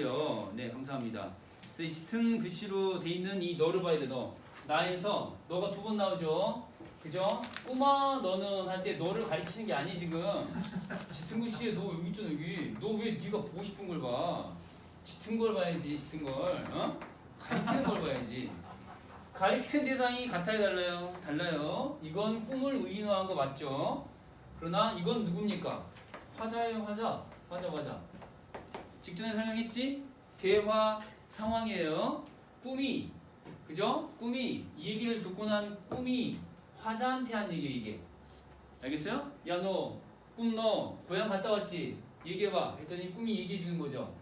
네, 감사합니다. 이 짙은 글씨로 돼 있는 이 너를 봐야 돼. 너 나에서 너가 두 번 나오죠. 그죠? 꼬마 너는 할 때 너를 가리키는 게 아니 지금. 짙은 글씨에 너 여기 있잖아 여기. 너 왜 네가 보고 싶은 걸 봐? 짙은 걸 봐야지. 짙은 걸. 어? 가리키는 걸 봐야지. 가리키는 대상이 같아요, 달라요? 달라요. 이건 꿈을 의인화한 거 맞죠? 그러나 이건 누굽니까? 화자예요, 화자. 화자. 직전에 설명했지? 대화 상황이에요. 꿈이, 그죠? 꿈이 이 얘기를 듣고 난 꿈이 화자한테 한 얘기 이게. 알겠어요? 야 너 꿈 너 고향 갔다 왔지? 얘기해봐. 했더니 꿈이 얘기해 주는 거죠.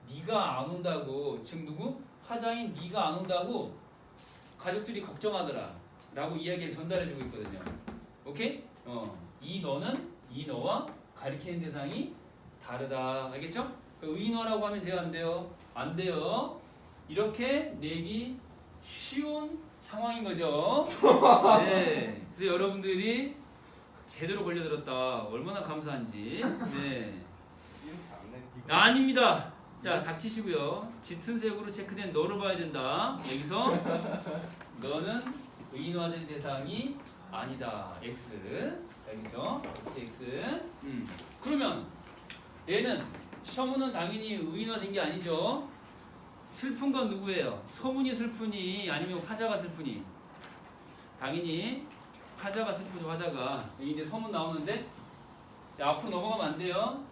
네가 안 온다고. 즉 누구? 화자인 네가 안 온다고 가족들이 걱정하더라 라고 이야기를 전달해 주고 있거든요. 오케이? 이 너는 이 너와 가리키는 대상이 다르다. 알겠죠? 의인화라고 하면 돼요? 안 돼요? 안 돼요. 이렇게 내기 쉬운 상황인 거죠. 네. 그래서 여러분들이 제대로 걸려들었다. 얼마나 감사한지. 네. 아닙니다. 자, 닥치시고요. 짙은 색으로 체크된 너를 봐야 된다. 여기서 너는 의인화된 대상이 아니다. X. 알겠죠? X. 그러면 얘는 서문은 당연히 의인화된 게 아니죠. 슬픈 건 누구예요? 서문이 슬프니 아니면 화자가 슬프니? 당연히 화자가 슬프죠. 화자가. 여기 이제 서문 나오는데 자, 앞으로 넘어가면 안 돼요.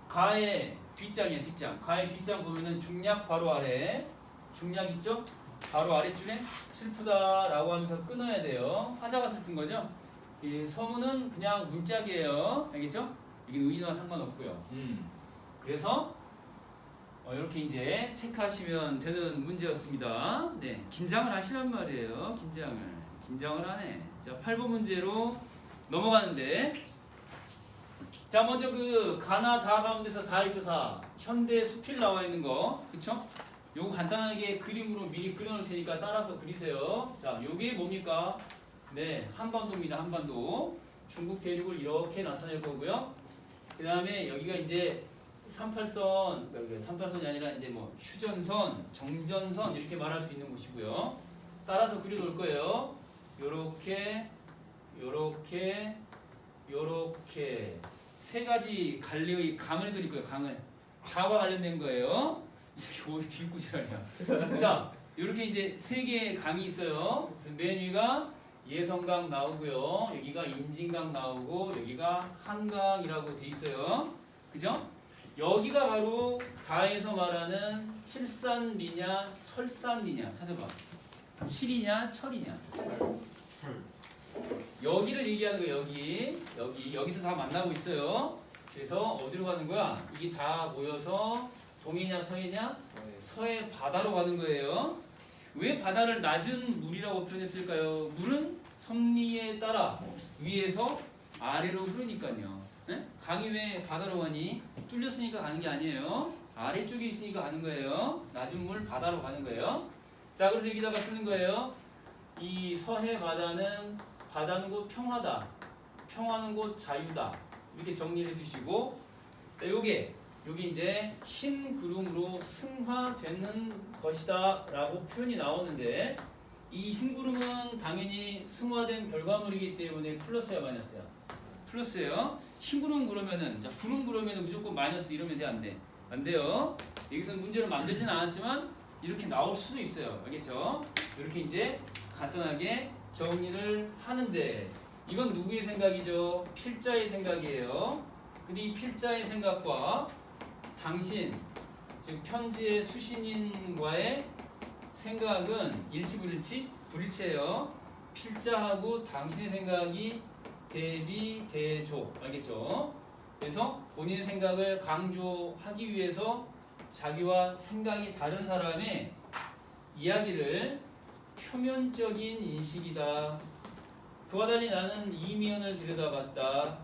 가의 뒷장이야. 뒷장. 가의 뒷장 보면은 중략 바로 아래. 중략 있죠? 바로 아래줄에 슬프다라고 하면서 끊어야 돼요. 화자가 슬픈 거죠. 이 서문은 그냥 문짝이에요. 알겠죠? 이게 의인화 상관없고요. 그래서 이렇게 이제 체크하시면 되는 문제였습니다. 네, 긴장을 하시란 말이에요. 긴장을 하네. 자, 8번 문제로 넘어가는데, 자, 먼저 그 가나 다 가운데서 다 있죠. 다 현대 수필 나와 있는 거, 그쵸? 요거 간단하게 그림으로 미리 그려놓을 테니까 따라서 그리세요. 자, 요게 뭡니까? 네, 한반도입니다. 한반도. 중국 대륙을 이렇게 나타낼 거고요. 그 다음에 여기가 이제 38선, 38선이 아니라 이제 뭐 휴전선, 정전선 이렇게 말할 수 있는 곳이고요. 따라서 그려놓을 거예요. 요렇게 세 가지 갈래의 강을 그릴 거예요. 강을. 자와 관련된 거예요. 이게 비구지랄이야. 자, 요렇게 이제 세 개의 강이 있어요. 맨 위가 예성강 나오고요. 여기가 인진강 나오고 여기가 한강이라고 돼 있어요. 그죠? 여기가 바로 다에서 말하는 칠산리냐 철산리냐 찾아봐. 칠이냐 철이냐. 여기를 얘기하는 거예요. 여기서 다 만나고 있어요. 그래서 어디로 가는 거야? 이게 다 모여서 동해냐 서해냐? 서해 바다로 가는 거예요. 왜 바다를 낮은 물이라고 표현했을까요? 물은 섭리에 따라 위에서 아래로 흐르니까요. 네? 강이 왜 바다로 가니? 뚫렸으니까 가는 게 아니에요. 아래쪽에 있으니까 가는 거예요. 낮은 물 바다로 가는 거예요. 자, 그래서 여기다가 쓰는 거예요. 이 서해 바다는 곧 평화다. 평화는 곧 자유다. 이렇게 정리를 해주시고, 자, 요게 이제 흰 구름으로 승화되는 것이다 라고 표현이 나오는데, 이 흰 구름은 당연히 승화된 결과물이기 때문에 플러스야 마이너스야? 플러스예요. 흰 구름 그러면은, 자, 구름 그러면은 무조건 마이너스 이러면 돼? 안 돼? 안 돼요. 여기서 문제를 만들진 않았지만 이렇게 나올 수도 있어요. 알겠죠? 이렇게 이제 간단하게 정리를 하는데, 이건 누구의 생각이죠? 필자의 생각이에요. 근데 이 필자의 생각과 당신, 즉 편지의 수신인과의 생각은 일치 불일치? 불일치예요. 필자하고 당신의 생각이 대비 대조. 알겠죠? 그래서 본인의 생각을 강조하기 위해서 자기와 생각이 다른 사람의 이야기를 표면적인 인식이다. 그와 달리 나는 이면을 들여다봤다.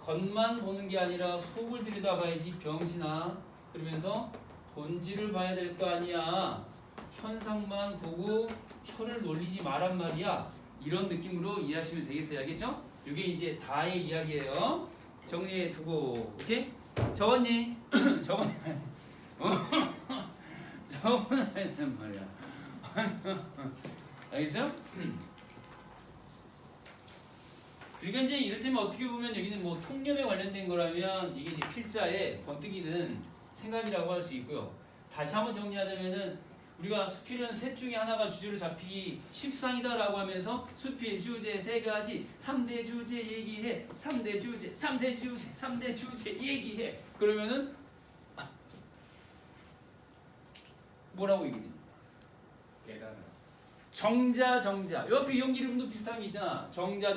겉만 보는 게 아니라 속을 들여다봐야지 병신아. 그러면서 본질을 봐야 될 거 아니야. 현상만 보고 혀를 놀리지 말란 말이야. 이런 느낌으로 이해하시면 되겠어요. 알겠죠? 이게 이제 다의 이야기예요. 정리해 두고, 오케이? 적었니? 적었니? 적어놔야 된단 말이야. 알겠어요? 그러니까 이제 이를테면 어떻게 보면 여기는 뭐 통념에 관련된 거라면 이게 이제 필자에 번뜩이는 생각이라고 할 수 있고요. 다시 한번 정리하자면은 우리가 수필은 셋 중에 하나가 주제로 잡히기 십상이다라고 하면서 수필 주제 세 가지 3대 주제 얘기해 3대 주제 얘기해 그러면은 뭐라고 얘기해? 깨달아. 정자 옆에 이용 이름도 비슷한 게 있잖아. 정자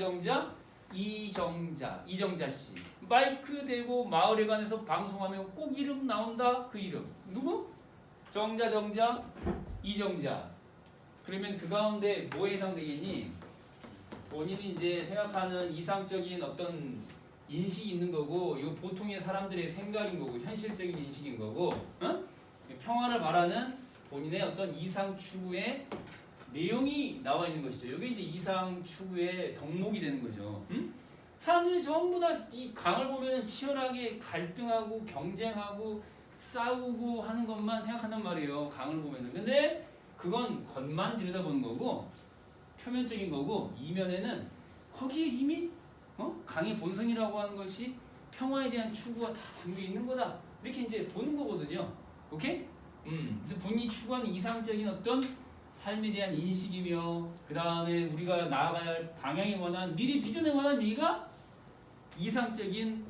이정자 씨 마이크 대고 마을에 관해서 방송하면 꼭 이름 나온다. 그 이름 누구? 정자 이정자. 그러면 그 가운데 뭐에 해당되겠니? 본인이 이제 생각하는 이상적인 어떤 인식이 있는 거고 이거 보통의 사람들의 생각인 거고 현실적인 인식인 거고 평화를 바라는 본인의 어떤 이상 추구의 내용이 나와 있는 것이죠. 이게 이제 이상 추구의 덕목이 되는 거죠. 사람들이 전부 다 이 강을 보면 치열하게 갈등하고 경쟁하고 싸우고 하는 것만 생각한단 말이에요. 강을 보면은. 근데 그건 겉만 들여다보는 거고 표면적인 거고 이면에는 거기에 이미 강의 본성이라고 하는 것이 평화에 대한 추구가 다 담겨 있는 거다. 이렇게 이제 보는 거거든요. 오케이? 그래서 본인이 추구하는 이상적인 어떤 삶에 대한 인식이며 그 다음에 우리가 나아가야 할 방향에 관한 미래 비전에 관한 얘기가 이상적인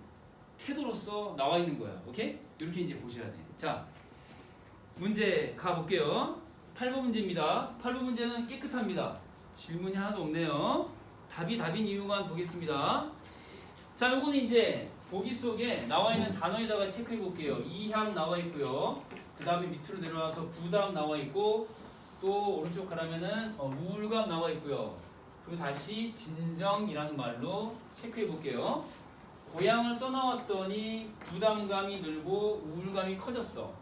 태도로서 나와 있는 거야. 오케이? 이렇게 이제 보셔야 돼. 자, 문제 가볼게요. 8번 문제입니다. 8번 문제는 깨끗합니다. 질문이 하나도 없네요. 답이 답인 이유만 보겠습니다. 자, 요거는 이제 보기 속에 나와 있는 단어에다가 체크해 볼게요. 이향 나와 있고요. 그 다음에 밑으로 내려와서 부담 나와 있고 또 오른쪽 가라면은 우울감 나와 있고요. 그리고 다시 진정이라는 말로 체크해 볼게요. 고향을 떠나왔더니 부담감이 늘고 우울감이 커졌어.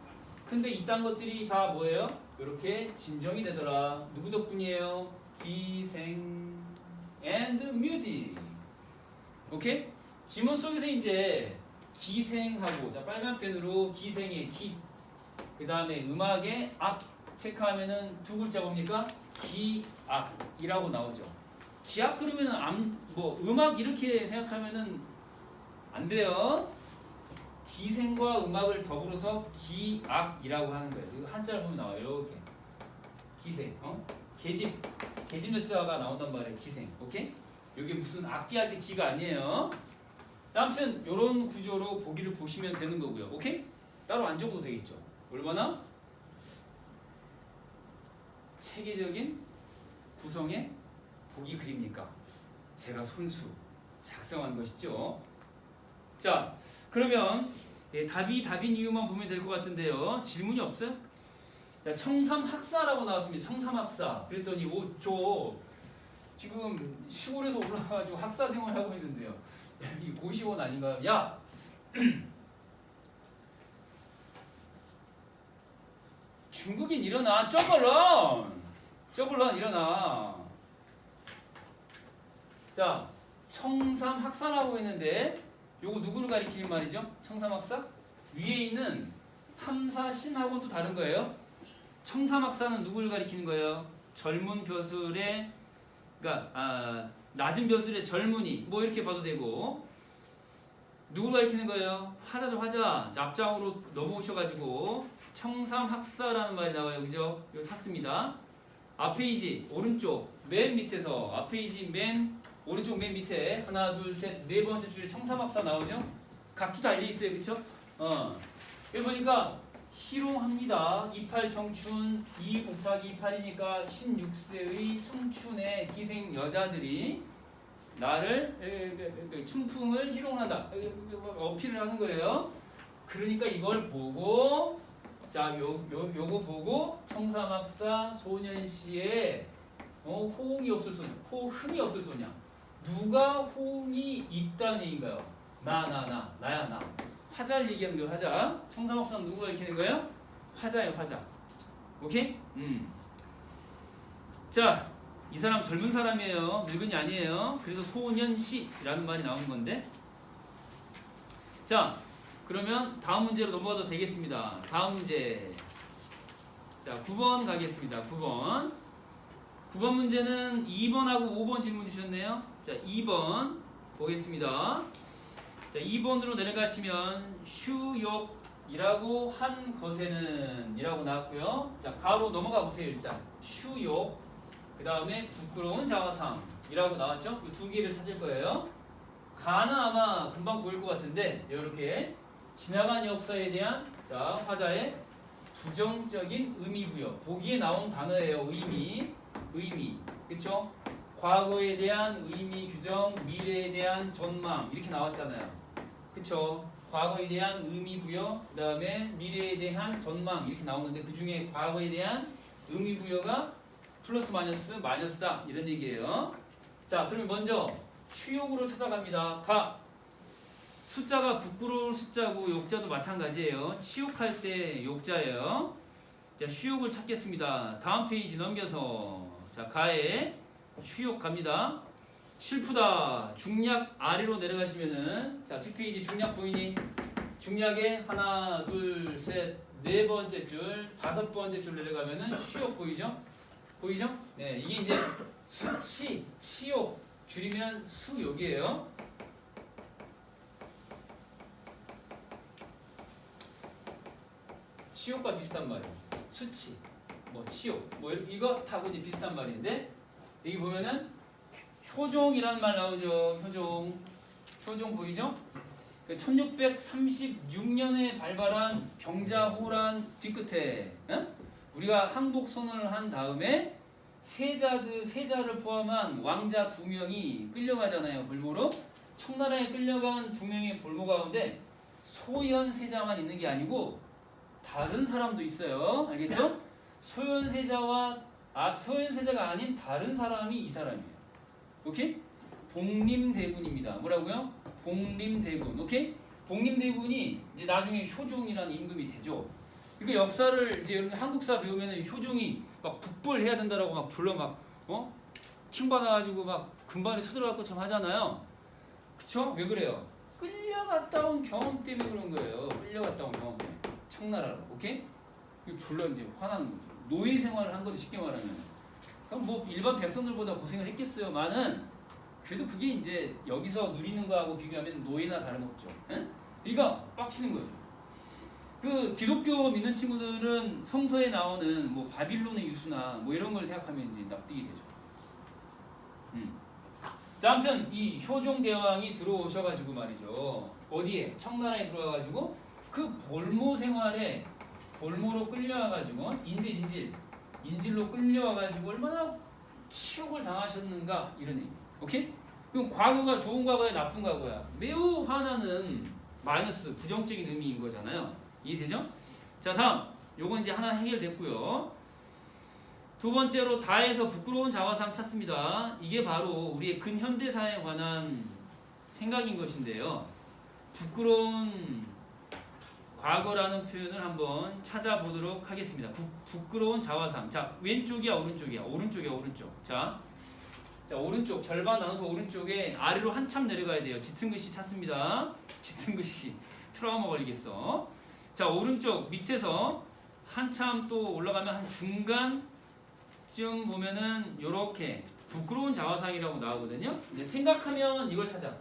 근데 이딴 것들이 다 뭐예요? 이렇게 진정이 되더라. 누구 덕분이에요? 기생 and music. 오케이? 지문 속에서 이제 기생하고 자 빨간 펜으로 기생의 기, 그 다음에 음악의 악 체크하면은 두 글자 뭡니까? 기악이라고 나오죠. 기악 그러면은 뭐 음악 이렇게 생각하면은 안 돼요. 기생과 음악을 더불어서 기악이라고 하는 거예요. 이거 한자를 보면 나와요. 이렇게 기생, 계집 몇 자가 나온단 말이에요. 기생, 오케이? 여기 무슨 악기 할 때 기가 아니에요. 아무튼 이런 구조로 보기를 보시면 되는 거고요. 오케이? 따로 안 적어도 되겠죠. 얼마나 체계적인 구성의 보기 그립니까? 제가 손수 작성한 것이죠. 자, 그러면 답이 답인 이유만 보면 될 것 같은데요. 질문이 없어요? 자, 청삼학사라고 나왔습니다. 청삼학사. 그랬더니 저 지금 시골에서 올라가가지고 학사 생활하고 있는데요. 이 고시원 아닌가요? 야! 중국인 일어나! 쪼글런 일어나! 자, 청삼학사라고 했는데 요거 누구를 가리키는 말이죠? 청삼학사? 위에 있는 3, 4, 신하고는 또 다른 거예요. 청삼학사는 누구를 가리키는 거예요? 젊은 벼슬의 그러니까 낮은 벼슬의 젊은이 뭐 이렇게 봐도 되고 누구를 가리키는 거예요? 화자죠 화자. 자, 앞장으로 넘어오셔가지고 청삼학사라는 말이 나와요. 그죠? 이거 찾습니다. 앞페이지 오른쪽 맨 밑에서 앞페이지 맨 오른쪽 맨 밑에 하나 둘 셋 네 번째 줄에 청삼학사 나오죠? 각주 달려 있어요. 그쵸? 여기 보니까 희롱합니다. 28 청춘 2 곱하기 8이니까 16세의 청춘의 기생 여자들이 나를 춘풍을 희롱한다. 어필을 하는 거예요. 그러니까 이걸 보고 자, 요거 보고 청삼학사 소년시에 호응이 없을 소냐, 호흥이 없을 소냐. 누가 호응이 있다는 얘기인가요? 나야 나. 화자를 얘기하는 거예요. 화자. 청삼학사는 누구가 읽히는 거예요? 화자예요. 화자. 오케이? 자, 이 사람 젊은 사람이에요. 늙은이 아니에요. 그래서 소년시라는 말이 나오는 건데. 자, 그러면 다음 문제로 넘어가도 되겠습니다. 다음 문제. 자, 9번 가겠습니다. 9번. 9번 문제는 2번하고 5번 질문 주셨네요. 자, 2번 보겠습니다. 자, 2번으로 내려가시면 슈욕이라고 한 것에는 이라고 나왔고요. 자, 가로 넘어가 보세요. 일단 슈욕, 그 다음에 부끄러운 자화상이라고 나왔죠. 이 두 개를 찾을 거예요. 가는 아마 금방 보일 것 같은데 이렇게 지나간 역사에 대한 자 화자의 부정적인 의미 부여. 보기에 나온 단어예요. 의미, 그렇죠? 과거에 대한 의미 규정, 미래에 대한 전망 이렇게 나왔잖아요. 그렇죠? 과거에 대한 의미 부여, 그 다음에 미래에 대한 전망 이렇게 나오는데 그 중에 과거에 대한 의미 부여가 플러스 마이너스다 이런 얘기예요. 자, 그러면 먼저 슈욕으로 찾아갑니다. 가. 숫자가 부끄러울 숫자고 욕자도 마찬가지예요. 치욕할 때 욕자예요. 자, 슈욕을 찾겠습니다. 다음 페이지 넘겨서 자, 가에 슈욕 갑니다. 슬프다. 중략 아래로 내려가시면은 자, 뒷페이지 중략 보이니? 중략에 하나, 둘, 셋, 네 번째 줄, 다섯 번째 줄 내려가면은 슈욕 보이죠? 보이죠? 네, 이게 이제 수치, 치욕 줄이면 수욕이에요. 치욕과 비슷한 말이에요. 수치, 뭐 치욕, 뭐 이거 타고 이제 비슷한 말인데 여기 보면은 효종이라는 말 나오죠. 효종 보이죠? 1636년에 발발한 병자호란 뒤끝에 우리가 항복 선언을 한 다음에 세자를 포함한 왕자 2명이 끌려가잖아요. 볼모로. 청나라에 끌려간 2명의 볼모 가운데 소현세자만 있는 게 아니고 다른 사람도 있어요. 알겠죠? 소현세자가 아닌 다른 사람이 이 사람이에요. 오케이? 복림대군입니다. 뭐라고요? 복림대군. 오케이? 복림대군이 이제 나중에 효종이라는 임금이 되죠. 그 역사를 이제 여러분 한국사 배우면은 효종이 막 북벌해야 된다라고 막 졸라 막 킹 받아가지고 막 금반에 쳐들어갈 것처럼 하잖아요. 그쵸? 왜 그래요? 끌려갔다 온 경험 때문에 그런 거예요. 끌려갔다 온 경험 때문에. 청나라로. 오케이? 이거 졸라 이제 화나는 거죠. 노예 생활을 한 거죠. 쉽게 말하면. 그럼 뭐 일반 백성들보다 고생을 했겠어요. 많은. 그래도 그게 이제 여기서 누리는 거하고 비교하면 노예나 다름없죠. 응? 그러니까 빡치는 거죠. 그 기독교 믿는 친구들은 성서에 나오는 뭐 바빌론의 유수나 뭐 이런 걸 생각하면 이제 납득이 되죠. 자, 아무튼 이 효종대왕이 들어오셔가지고 말이죠. 어디에? 청나라에 들어와가지고 그 볼모 생활에 볼모로 끌려와가지고 인질로 끌려와가지고 얼마나 치욕을 당하셨는가 이런 얘기. 오케이? 그럼 과거가 좋은 과거야, 나쁜 과거야? 매우 화나는 마이너스 부정적인 의미인 거잖아요. 이해되죠? 자, 다음 요건 이제 하나 해결됐고요. 두 번째로 다에서 부끄러운 자화상 찾습니다. 이게 바로 우리의 근현대사에 관한 생각인 것인데요. 부끄러운 과거라는 표현을 한번 찾아보도록 하겠습니다. 부끄러운 자화상. 자, 왼쪽이야, 오른쪽이야? 오른쪽. 자, 오른쪽 절반 나눠서 오른쪽에 아래로 한참 내려가야 돼요. 짙은 글씨 찾습니다. 짙은 글씨 트라우마 걸리겠어. 자, 오른쪽 밑에서 한참 또 올라가면 한 중간쯤 보면은 요렇게 부끄러운 자화상이라고 나오거든요. 근데 생각하면 이걸 찾아.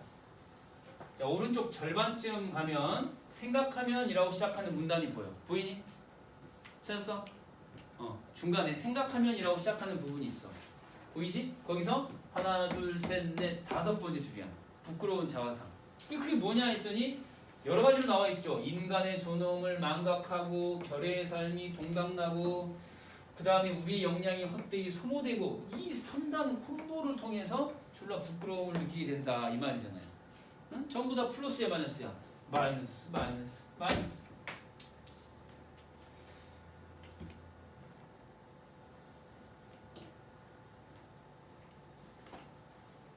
자, 오른쪽 절반쯤 가면 생각하면이라고 시작하는 문단이 보여. 보이니? 찾았어? 중간에 생각하면이라고 시작하는 부분이 있어. 보이지? 거기서 하나, 둘, 셋, 넷, 다섯 번째 줄이야. 부끄러운 자화상. 그게 뭐냐 했더니 여러 가지로 나와 있죠. 인간의 존엄을 망각하고 결의 삶이 동강나고 그 다음에 우리의 역량이 헛되이 소모되고 이 3단 콤보를 통해서 졸라 부끄러움을 느끼게 된다 이 말이잖아요. 응? 전부 다 플러스야 마이너스야? 마이너스.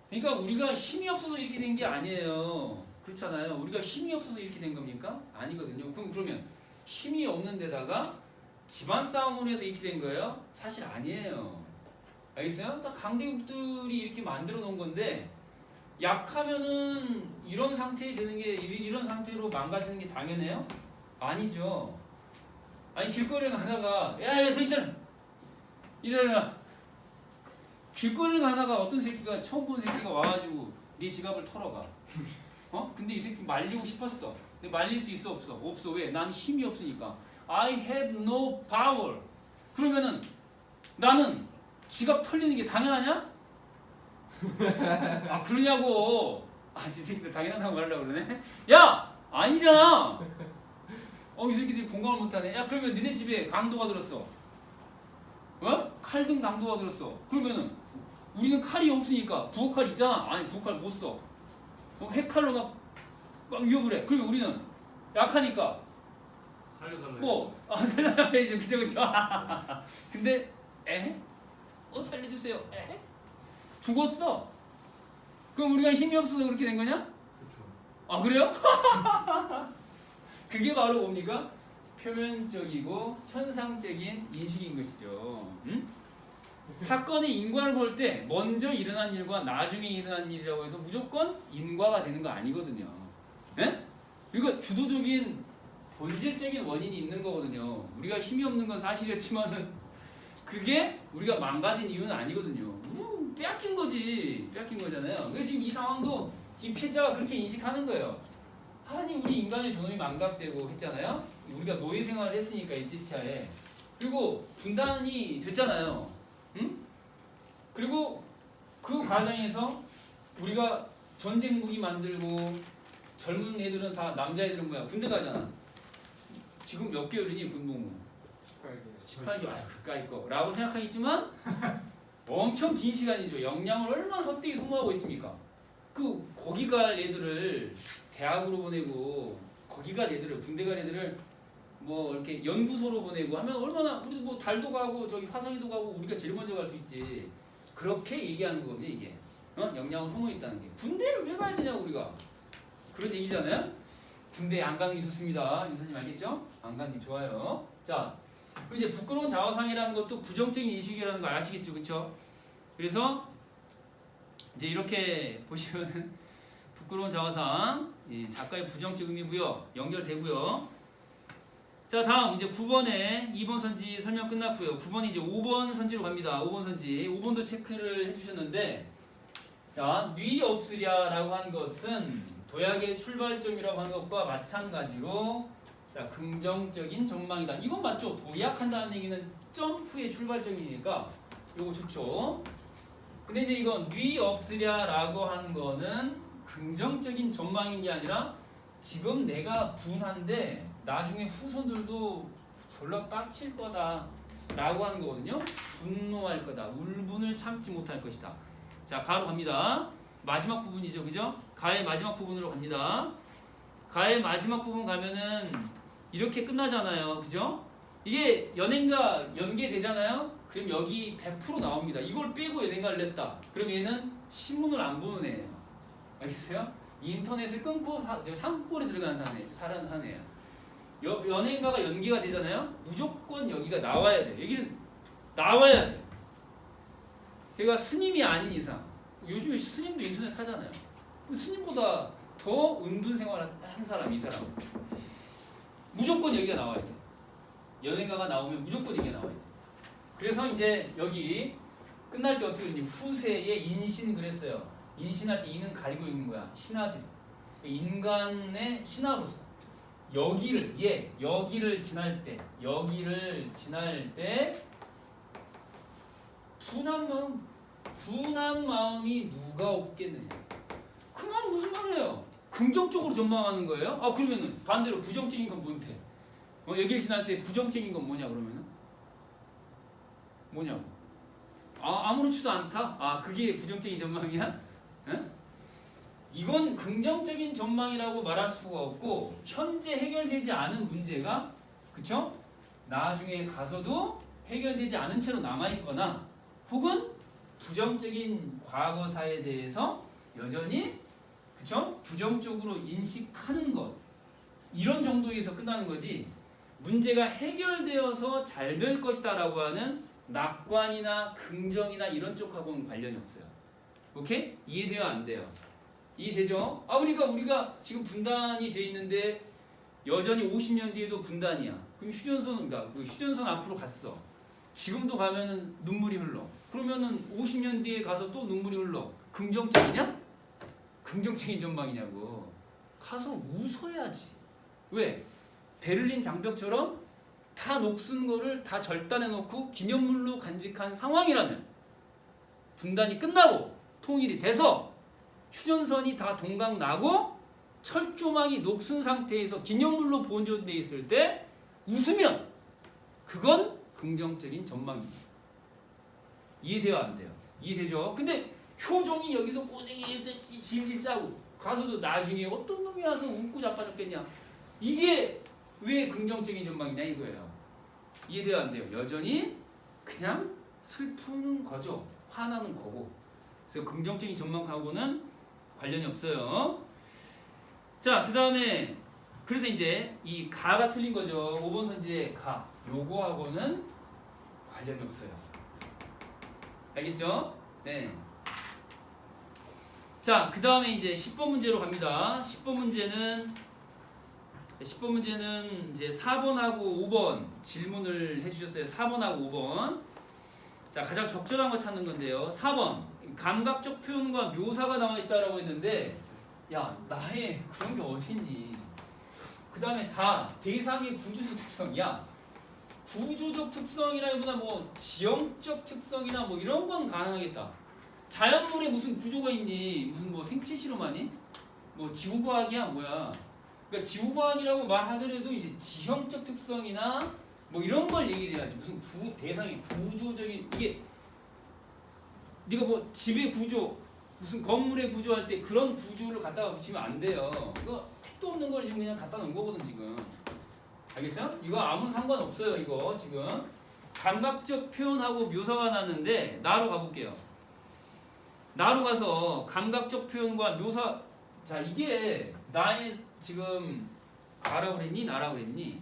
그러니까 우리가 힘이 없어서 이렇게 된 게 아니에요. 그렇잖아요. 우리가 힘이 없어서 이렇게 된 겁니까? 아니거든요. 그러면 힘이 없는 데다가 집안 싸움을 해서 이렇게 된 거예요? 사실 아니에요. 알겠어요? 다 강대국들이 이렇게 만들어 놓은 건데 약하면은 이런 상태에 되는 게 이런 상태로 망가지는 게 당연해요? 아니죠. 아니 길거리를 가다가 야야 서있잖아 이러나 길거리를 가다가 어떤 새끼가 처음 본 새끼가 와가지고 네 지갑을 털어가. 근데 이 새끼 말리고 싶었어. 근데 말릴 수 있어 없어? 없어. 왜? 난 힘이 없으니까. I have no power. 그러면은 나는 지갑 털리는 게 당연하냐? 아 그러냐고. 이 새끼들 당연하다고 말하려고 그러네. 야 아니잖아. 이 새끼들이 공감을 못하네. 야 그러면 니네 집에 강도가 들었어. 칼등 강도가 들었어. 그러면은 우리는 칼이 없으니까 부엌칼 있잖아. 아니 부엌칼 못 써. 핵칼로 막 위협을 해. 그러면 우리는 약하니까 살려달라고. 살려달라야지. 그죠. 근데 살려주세요. 죽었어. 그럼 우리가 힘이 없어서 그렇게 된 거냐? 그렇죠. 그래요? 그게 바로 뭡니까? 표면적이고 현상적인 인식인 것이죠. 사건의 인과를 볼 때 먼저 일어난 일과 나중에 일어난 일이라고 해서 무조건 인과가 되는 거 아니거든요. 그러니까 주도적인 본질적인 원인이 있는 거거든요. 우리가 힘이 없는 건 사실이었지만은 그게 우리가 망가진 이유는 아니거든요. 빼앗긴 거지. 빼앗긴 거잖아요. 그래서 지금 이 상황도 지금 피해자가 그렇게 인식하는 거예요. 아니 우리 인간의 존엄이 망각되고 했잖아요. 우리가 노예 생활을 했으니까 일제치하에. 그리고 분단이 됐잖아요. 그리고 그 과정에서 우리가 전쟁 무기 만들고 젊은 애들은 다 남자애들은 뭐야 군대 가잖아. 지금 몇 개월이니 군복무? 18개월. 그까이 거 라고 생각하겠지만 엄청 긴 시간이죠. 역량을 얼마나 헛되이 소모하고 있습니까? 거기 갈 애들을 대학으로 보내고 거기 갈 애들을 군대 갈 애들을 뭐 이렇게 연구소로 보내고 하면 얼마나 우리 뭐 달도 가고 저기 화성에도 가고 우리가 제일 먼저 갈 수 있지. 그렇게 얘기하는 거거든요. 이게 역량을 소모했다는 게. 군대를 왜 가야 되냐고 우리가. 그런 얘기잖아요. 군대에 안 가는 게 좋습니다. 윤사님 알겠죠? 안 가는 게 좋아요. 자, 그리고 이제 부끄러운 자화상이라는 것도 부정적인 인식이라는 거 아시겠죠? 그렇죠? 그래서 이제 이렇게 보시면은 부끄러운 자화상 작가의 부정적 의미고요. 연결되고요. 자 다음 이제 9번에 2번 선지 설명 끝났고요. 9번이 이제 5번 선지로 갑니다. 5번 선지 5번도 체크를 해주셨는데 자, 뉘 없으랴라고 하는 것은 도약의 출발점이라고 하는 것과 마찬가지로 자 긍정적인 전망이다. 이건 맞죠? 도약한다는 얘기는 점프의 출발점이니까 이거 좋죠. 근데 이제 이건 뉘 없으랴라고 하는 거는 긍정적인 전망인 게 아니라 지금 내가 분한데 나중에 후손들도 졸라 빡칠 거다 라고 하는 거거든요. 분노할 거다. 울분을 참지 못할 것이다. 자 가로 갑니다. 마지막 부분이죠. 그죠? 가의 마지막 부분으로 갑니다. 가의 마지막 부분 가면은 이렇게 끝나잖아요. 그죠? 이게 연행과 연계되잖아요. 그럼 여기 100% 나옵니다. 이걸 빼고 연행가를 냈다. 그럼 얘는 신문을 안 보는 애예요. 알겠어요? 인터넷을 끊고 산골에 들어가는 사내예요. 연행가가 연계가 되잖아요. 무조건 여기가 나와야 돼. 여기는 나와야 돼. 그러니까 스님이 아닌 이상 요즘에 스님도 인터넷 하잖아요. 스님보다 더 은둔 생활한 사람 이 사람 무조건 여기가 나와야 돼. 연행가가 나오면 무조건 이게 나와야 돼. 그래서 이제 여기 끝날 때 어떻게 그러니 후세의 인신 그랬어요. 인신할 때 이는 가리고 있는 거야. 신하들 인간의 신하로서 여기를 지날 때 분한 마음이 누가 없겠느냐. 그 말은 무슨 말이에요? 긍정적으로 전망하는 거예요? 그러면은 반대로 부정적인 건 뭔데? 여기를 지날 때 부정적인 건 뭐냐 그러면은? 뭐냐고? 아무렇지도 않다? 그게 부정적인 전망이야? 응? 이건 긍정적인 전망이라고 말할 수가 없고 현재 해결되지 않은 문제가 그쵸? 나중에 가서도 해결되지 않은 채로 남아있거나 혹은 부정적인 과거사에 대해서 여전히 그쵸? 부정적으로 인식하는 것 이런 정도에서 끝나는 거지 문제가 해결되어서 잘 될 것이다 라고 하는 낙관이나 긍정이나 이런 쪽하고는 관련이 없어요. 오케이? 이해돼요? 안 돼요? 이해되죠? 그러니까 우리가 지금 분단이 돼 있는데 여전히 50년 뒤에도 분단이야. 그럼 휴전선, 그러니까 그 휴전선 앞으로 갔어. 지금도 가면은 눈물이 흘러. 그러면은 50년 뒤에 가서 또 눈물이 흘러. 긍정적이냐? 긍정적인 전망이냐고. 가서 웃어야지. 왜? 베를린 장벽처럼 다 녹슨 거를 다 절단해 놓고 기념물로 간직한 상황이라면 분단이 끝나고 통일이 돼서 휴전선이 다 동강 나고 철조망이 녹슨 상태에서 기념물로 보존돼 있을 때 웃으면 그건 긍정적인 전망이지. 이해돼요 안 돼요? 이해되죠? 근데 효종이 여기서 고생해서 질질 짜고 가서도 나중에 어떤 놈이 와서 웃고 자빠졌겠냐. 이게 왜 긍정적인 전망이냐 이거예요. 이해돼요 안 돼요? 여전히 그냥 슬픈 거죠. 화나는 거고. 그래서 긍정적인 전망하고는 관련이 없어요. 자, 그 다음에 그래서 이제 이 가가 틀린 거죠. 5번 선지의 가. 요거하고는 관련이 없어요. 알겠죠? 네. 자, 그 다음에 이제 10번 문제로 갑니다. 10번 문제는 이제 4번하고 5번 질문을 해주셨어요. 4번하고 5번. 자, 가장 적절한 거 찾는 건데요. 4번. 감각적 표현과 묘사가 나와 있다라고 했는데, 야, 나의 그런 게 어딨니? 그 다음에 다 대상의 구조적 특성이야. 구조적 특성이라기보다 뭐 지형적 특성이나 뭐 이런 건 가능하겠다. 자연물에 무슨 구조가 있니? 무슨 뭐 생체 실험하니? 뭐 지구과학이야 뭐야? 그러니까 지구과학이라고 말하더라도 이제 지형적 특성이나 뭐 이런 걸 얘기를 해야지. 무슨 대상의 구조적인 이게 네가 뭐 집의 구조 무슨 건물의 구조할 때 그런 구조를 갖다가 붙이면 안 돼요. 이거 택도 없는 걸 지금 그냥 갖다 놓은 거거든 지금. 알겠어요? 이거 아무 상관없어요 이거 지금. 감각적 표현하고 묘사가 나는데 나로 가볼게요. 나로 가서 감각적 표현과 묘사. 자, 이게 나의 지금 가라고 그랬니? 나라고 그랬니?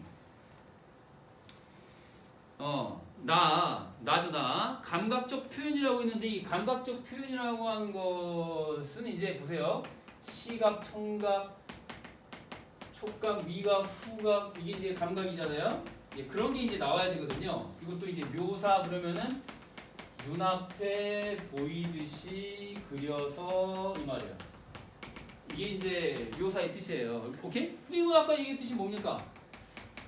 나죠 나. 감각적 표현이라고 했는데 이 감각적 표현이라고 하는 것은 이제 보세요. 시각, 청각, 촉각, 미각, 후각 이게 이제 감각이잖아요. 예, 그런 게 이제 나와야 되거든요. 이것도 이제 묘사 그러면은 눈앞에 보이듯이 그려서 이 말이에요. 이게 이제 묘사의 뜻이에요. 오케이? 그리고 아까 얘기했듯이 뭡니까?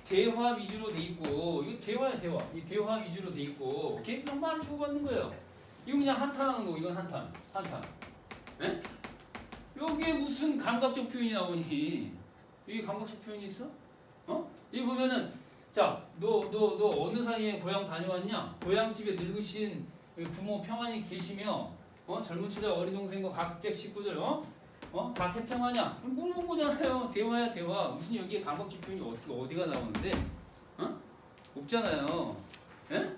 대화 위주로 돼 있고 이거 대화야 대화. 이 대화 위주로 돼 있고 오케이? 그냥 말을 주고받는 거예요. 이거 그냥 한탄하는 거고 이건 한탄. 네? 여기에 무슨 감각적 표현이 나오니? 여기 감각적 표현이 있어? 이거 보면은 자, 너 어느 사이에 고향 다녀왔냐? 고향집에 늙으신 부모 평안히 계시며 젊은 처자 어린 동생과 각계 식구들 다 태평하냐? 물어본 거잖아요. 대화야 대화. 무슨 여기에 감각적 표현이 어디가 나오는데? 없잖아요. 예?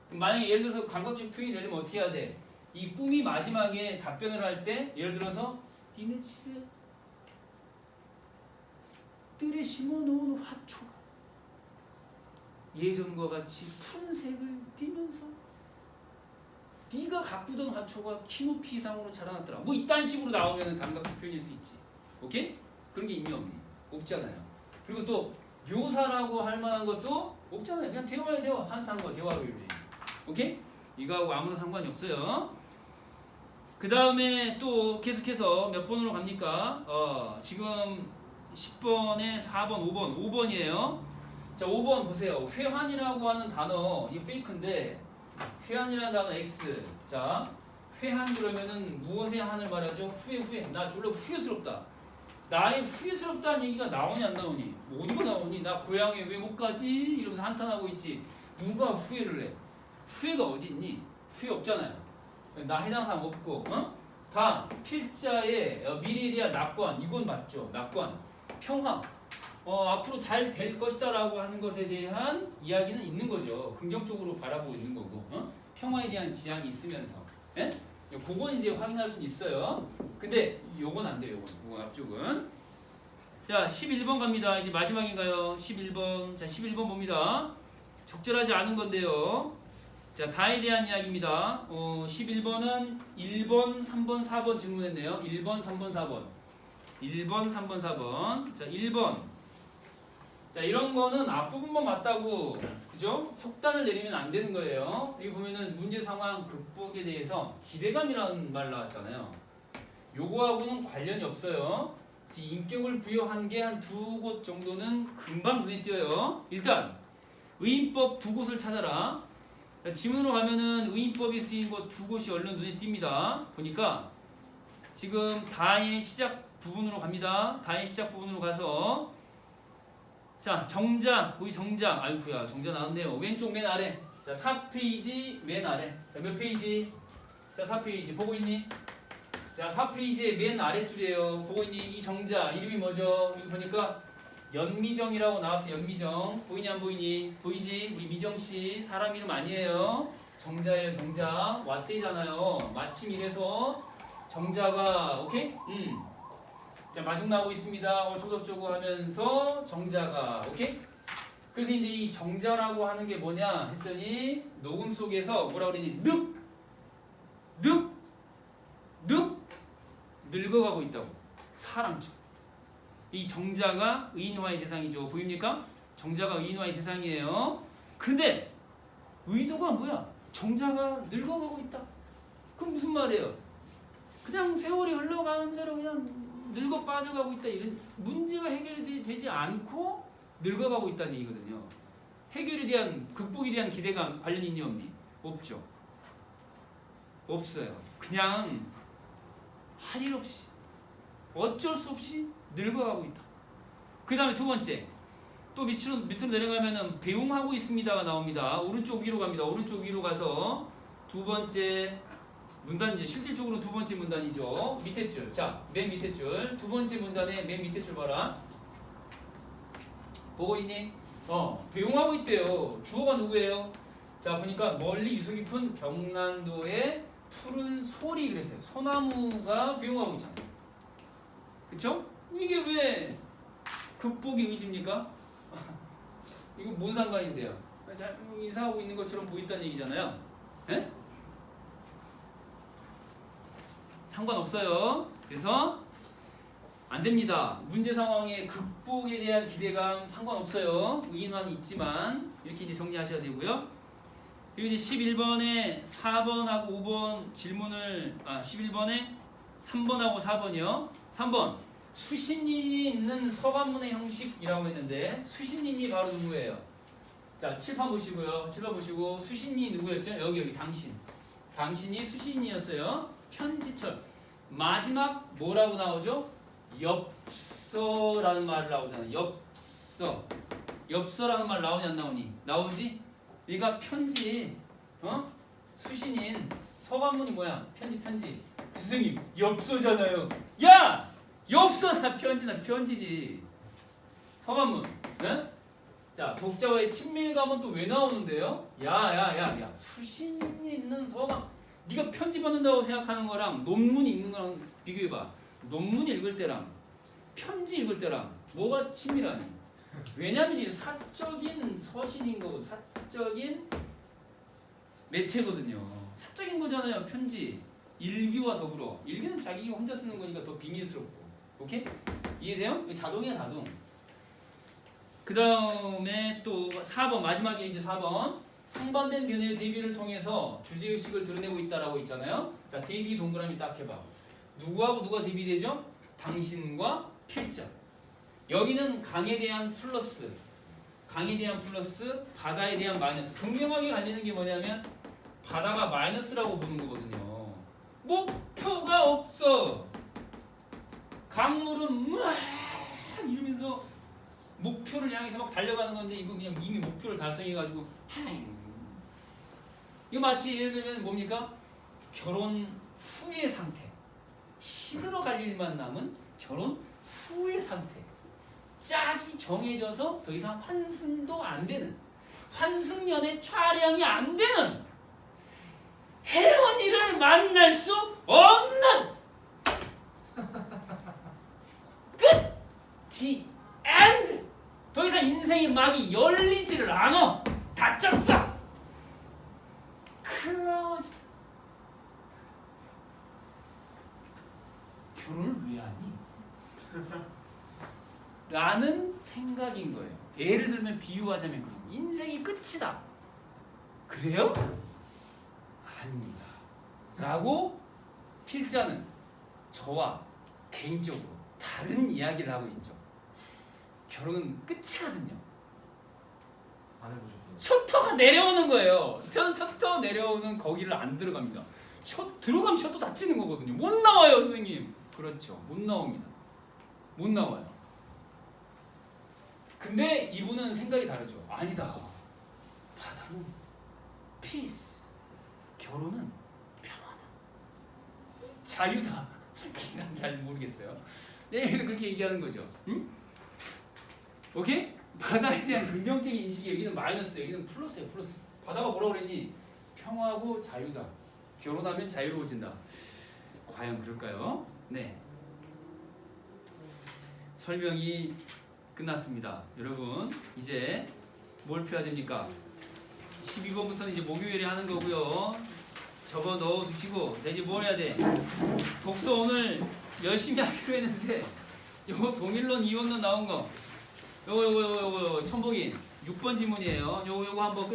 만약에 예를 들어서 감각적 표현이 되려면 어떻게 해야 돼? 이 꿈이 마지막에 답변을 할 때 예를 들어서 니네 집에 뜰에 심어놓은 화초가 예전과 같이 푸른색을 띠면서 네가 가꾸던 화초가 키높이 이상으로 자라났더라. 뭐 이딴 식으로 나오면 감각적 표현일 수 있지. 오케이? 그런 게 있니 없니? 없잖아요. 그리고 또 묘사라고 할 만한 것도 없잖아요. 그냥 대화야 대화. 한탄 거 대화로 이루지. 오케이? 이거하고 아무런 상관이 없어요. 그 다음에 또 계속해서 몇 번으로 갑니까? 지금 10번에 4번, 5번이에요. 자, 5번 보세요. 회한이라고 하는 단어, 이게 페이크인데, 회한이라는 단어 X. 자, 회한 그러면은 무엇의 한을 말하죠? 후회. 나 졸라 후회스럽다. 나의 후회스럽다는 얘기가 나오니 안 나오니? 뭐 어디가 나오니? 나 고향에 왜 못 가지? 이러면서 한탄하고 있지. 누가 후회를 해? 후회가 어디 있니? 후회 없잖아요. 나 해당 사항 없고, 다 필자의 미래에 대한 낙관. 이건 맞죠? 낙관. 평화. 앞으로 잘 될 것이다라고 하는 것에 대한 이야기는 있는 거죠. 긍정적으로 바라보고 있는 거고, 평화에 대한 지향이 있으면서, 예? 그건 이제 확인할 수는 있어요. 근데 요건 안 돼요. 요건 앞쪽은. 자, 11번 갑니다. 이제 마지막인가요? 11번. 자, 11번 봅니다. 적절하지 않은 건데요. 자, 다에 대한 이야기입니다. 11번은 1번, 3번, 4번 질문했네요. 1번, 3번, 4번. 1번, 3번, 4번. 자, 1번. 자, 이런 거는 앞부분만 맞다고, 그죠? 속단을 내리면 안 되는 거예요. 여기 보면은 문제 상황 극복에 대해서 기대감이라는 말 나왔잖아요. 요거하고는 관련이 없어요. 지금 인격을 부여한 게 한 두 곳 정도는 금방 눈에 띄어요. 일단 의인법 두 곳을 찾아라. 자, 지문으로 가면은 의인법이 쓰인 곳 두 곳이 얼른 눈에 띕니다. 보니까 지금 다의 시작 부분으로 갑니다. 다의 시작 부분으로 가서 자, 정자, 거기 정자, 아이쿠야, 정자 나왔네요. 왼쪽 맨 아래. 자, 4페이지 맨 아래. 자, 몇 페이지? 자, 4페이지. 보고 있니? 자, 4페이지의 맨 아래줄이에요. 보고 있니? 이 정자, 이름이 뭐죠? 여기 보니까 연미정이라고 나왔어, 연미정. 보이니, 안 보이니? 보이지? 우리 미정씨, 사람 이름 아니에요. 정자예요, 정자. 왓대잖아요. 마침 이래서 정자가, 오케이? 자, 마중 나오고 있습니다. 조적조고 하면서 정자가, 오케이? 그래서 이제 이 정자라고 하는 게 뭐냐 했더니 녹음 속에서 뭐라 그러니? 늙 늙어가고 있다고. 사람처럼. 이 정자가 의인화의 대상이죠. 보입니까? 정자가 의인화의 대상이에요. 근데 의도가 뭐야? 정자가 늙어가고 있다. 그럼 무슨 말이에요? 그냥 세월이 흘러가는 대로 그냥 늙어 빠져가고 있다. 이런 문제가 해결이 되지 않고 늙어가고 있다는 얘기거든요. 해결에 대한, 극복에 대한 기대감 관련 있니 없니? 없죠. 없어요. 그냥 할 일 없이 어쩔 수 없이 늙어가고 있다. 그 다음에 두 번째, 또 밑으로 내려가면은 배웅하고 있습니다가 나옵니다. 오른쪽 위로 갑니다. 오른쪽 위로 가서 두 번째 문단이죠. 실질적으로 두 번째 문단이죠. 밑에 줄. 자, 맨 밑에 줄. 두 번째 문단의 맨 밑에 줄 봐라. 보고 있니? 배웅하고 있대요. 주어가 누구예요? 자, 보니까 멀리 유서 깊은 병난도의 푸른 소리 그랬어요. 소나무가 배웅하고 있잖아. 그쵸? 이게 왜 극복의 의지입니까? 이거 뭔 상관인데요? 인사하고 있는 것처럼 보인다는 얘기잖아요. 에? 상관없어요. 그래서 안 됩니다. 문제 상황의 극복에 대한 기대감 상관없어요. 의인화는 있지만 이렇게 이제 정리하셔야 되고요. 그리고 이제 11번에 4번하고 5번 질문을 11번에 3번하고 4번이요. 3번 수신인이 있는 서반문의 형식이라고 했는데 수신인이 바로 누구예요? 자, 칠판 보시고요. 칠판 보시고 수신인이 누구였죠? 여기 당신. 당신이 수신인이었어요. 편지철. 마지막 뭐라고 나오죠? 엽서라는 말이 나오잖아요. 엽서. 엽서라는 말 나오니 안 나오니? 나오지? 그러니까 편지. 수신인. 서반문이 뭐야? 편지. 선생님, 엽서잖아요. 야! 엽서나 편지나 편지지. 서반문. 네? 자, 독자와의 친밀감은 또 왜 나오는데요? 야. 수신이 있는 서반. 네가 편지 받는다고 생각하는 거랑 논문 읽는 거랑 비교해봐. 논문 읽을 때랑 편지 읽을 때랑 뭐가 친밀하니? 왜냐면 이게 사적인 서신인 거고 사적인 매체거든요. 사적인 거잖아요. 편지. 일기와 더불어. 일기는 자기가 혼자 쓰는 거니까 더 비밀스럽고. 오케이? 이해돼요? 이게 자동이야, 자동. 그 다음에 또 4번 마지막에 이제 4번 상반된 변의 대비를 통해서 주제의식을 드러내고 있다라고 있잖아요. 자, 대비 동그라미 딱 해봐. 누구하고 누가 대비되죠? 당신과 필자. 여기는 강에 대한 플러스, 바다에 대한 마이너스. 분명하게 갈리는 게 뭐냐면 바다가 마이너스라고 보는 거거든요. 목표가 없어. 강물은 막 이러면서 목표를 향해서 막 달려가는 건데 이거 그냥 이미 목표를 달성해가지고 이거 마치 예를 들면 뭡니까? 결혼 후의 상태. 시들어 갈 일만 남은 결혼 후의 상태. 짝이 정해져서 더 이상 환승도 안 되는, 환승연애 촬영이 안 되는, 혜원이를 만날 수 없는 끝! The end! 더 이상 인생의 막이 열리지를 않아. 닫혔어. Closed. 결혼을 왜 하니? 라는 생각인 거예요. 예를 들면 비유하자면 그런 거. 인생이 끝이다. 그래요? 아닙니다. 라고 필자는 저와 개인적으로 다른 이야기를 하고 있죠. 결혼은 끝이거든요. 안 해보셨어요? 셔터가 내려오는 거예요. 저는 셔터 내려오는 거기를 안 들어갑니다. 들어가면 셔터 닫히는 거거든요. 못 나와요, 선생님. 그렇죠. 못 나옵니다. 못 나와요. 근데 이분은 생각이 다르죠. 아니다. 바다는 피스. 결혼은 평화다. 자유다. 난 잘 모르겠어요. 네, 그렇게 얘기하는 거죠. 응? 오케이? 바다에 대한 긍정적인 인식이 여기는 마이너스, 여기는 플러스예요. 플러스. 바다가 뭐라고 그랬니? 평화하고 자유다. 결혼하면 자유로워진다. 과연 그럴까요? 네. 설명이 끝났습니다. 여러분 이제 뭘 펴야 됩니까? 12번부터는 이제 목요일에 하는 거고요. 적어 넣어 두시고 이제 뭘 해야 돼? 독서 오늘 열심히 하기로 했는데 요거 동일론 이원론 나온 거 요거 천복인 6번 지문이에요. 요거 한번